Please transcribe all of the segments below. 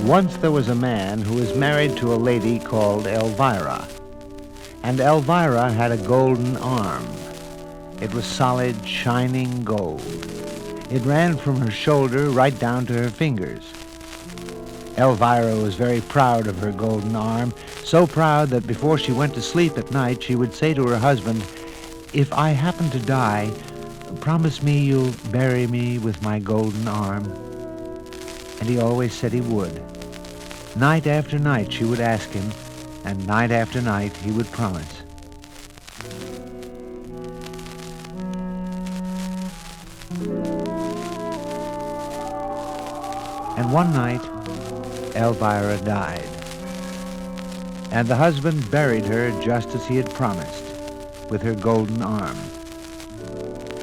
Once there was a man who was married to a lady called Elvira. And Elvira had a golden arm. It was solid, shining gold. It ran from her shoulder right down to her fingers. Elvira was very proud of her golden arm, so proud that before she went to sleep at night, she would say to her husband, "If I happen to die, promise me you'll bury me with my golden arm." And he always said he would. Night after night she would ask him, and night after night he would promise. And one night, Elvira died. And the husband buried her just as he had promised, with her golden arm.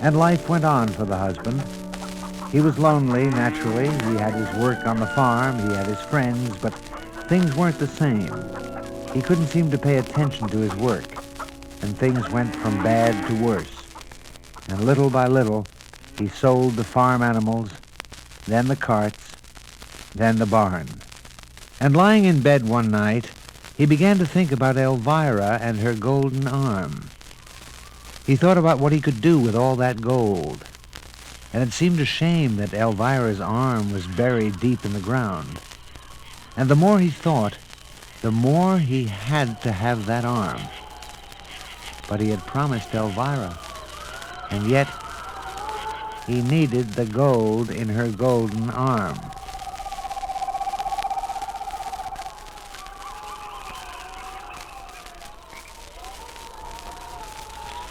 And life went on for the husband. He was lonely, naturally. He had his work on the farm, he had his friends, but things weren't the same. He couldn't seem to pay attention to his work, and things went from bad to worse. And little by little, he sold the farm animals, then the carts, then the barn. And lying in bed one night, he began to think about Elvira and her golden arm. He thought about what he could do with all that gold. And it seemed a shame that Elvira's arm was buried deep in the ground. And the more he thought, the more he had to have that arm. But he had promised Elvira, and yet he needed the gold in her golden arm.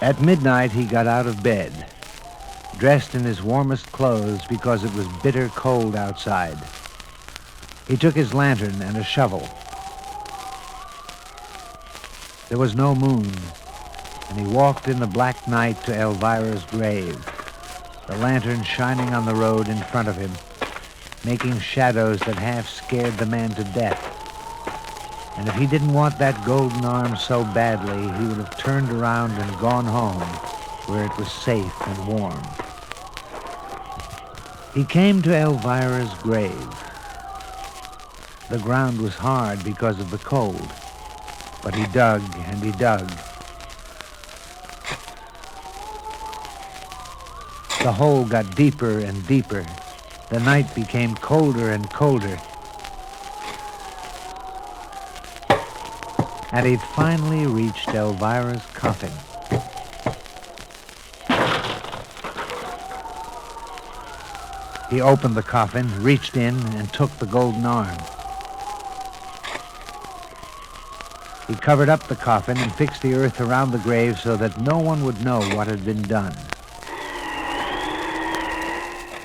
At midnight, he got out of bed, dressed in his warmest clothes because it was bitter cold outside. He took his lantern and a shovel. There was no moon, and he walked in the black night to Elvira's grave, the lantern shining on the road in front of him, making shadows that half scared the man to death. And if he didn't want that golden arm so badly, he would have turned around and gone home, where it was safe and warm. He came to Elvira's grave. The ground was hard because of the cold, but he dug and he dug. The hole got deeper and deeper. The night became colder and colder. And he finally reached Elvira's coffin. He opened the coffin, reached in, and took the golden arm. He covered up the coffin and fixed the earth around the grave so that no one would know what had been done.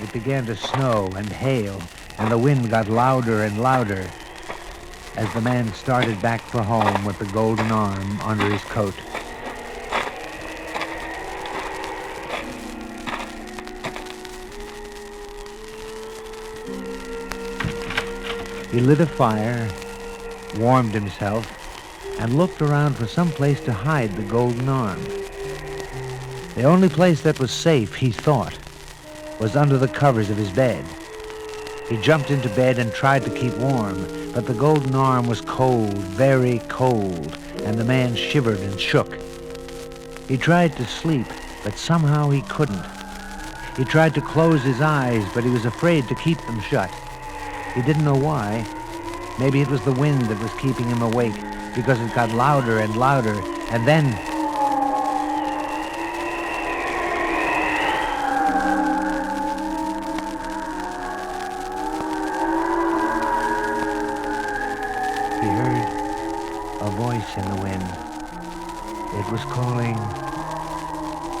It began to snow and hail, and the wind got louder and louder as the man started back for home with the golden arm under his coat. He lit a fire, warmed himself, and looked around for some place to hide the golden arm. The only place that was safe, he thought, was under the covers of his bed. He jumped into bed and tried to keep warm, but the golden arm was cold, very cold, and the man shivered and shook. He tried to sleep, but somehow he couldn't. He tried to close his eyes, but he was afraid to keep them shut. He didn't know why. Maybe it was the wind that was keeping him awake, because it got louder and louder, and then he heard a voice in the wind. It was calling,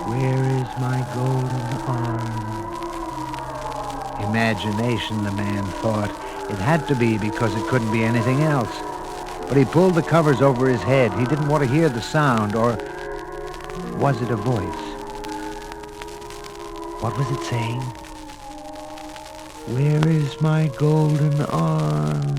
"Where is my golden arm?" Imagination, the man thought. It had to be because it couldn't be anything else. But he pulled the covers over his head. He didn't want to hear the sound, or was it a voice? What was it saying? "Where is my golden arm?"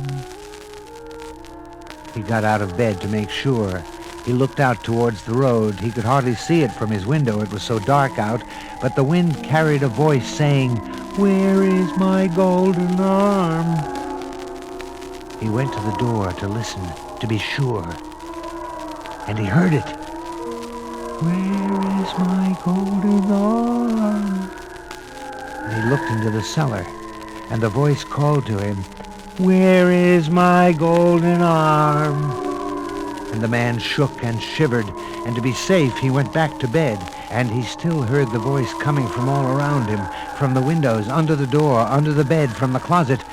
He got out of bed to make sure. He looked out towards the road. He could hardly see it from his window. It was so dark out, but the wind carried a voice saying, "Where is my golden arm?" He went to the door to listen, to be sure, and he heard it. "Where is my golden arm?" And he looked into the cellar, and the voice called to him, "Where is my golden arm?" And the man shook and shivered, and to be safe he went back to bed, and he still heard the voice coming from all around him, from the windows, under the door, under the bed, from the closet,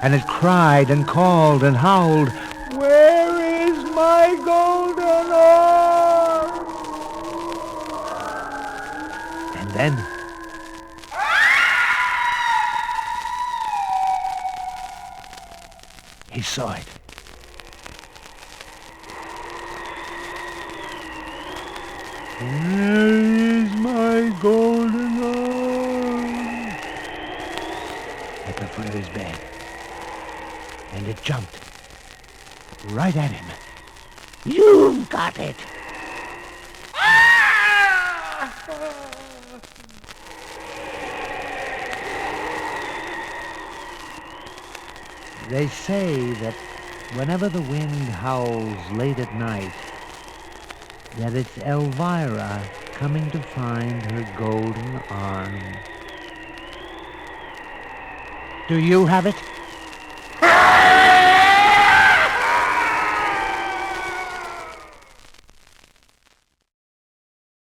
and it cried and called and howled, "Where is my golden arm?" And then he saw it. "Where is my golden arm?" at the foot of his bed. And it jumped right at him. "You've got it!" They say that whenever the wind howls late at night, that it's Elvira coming to find her golden arm. Do you have it?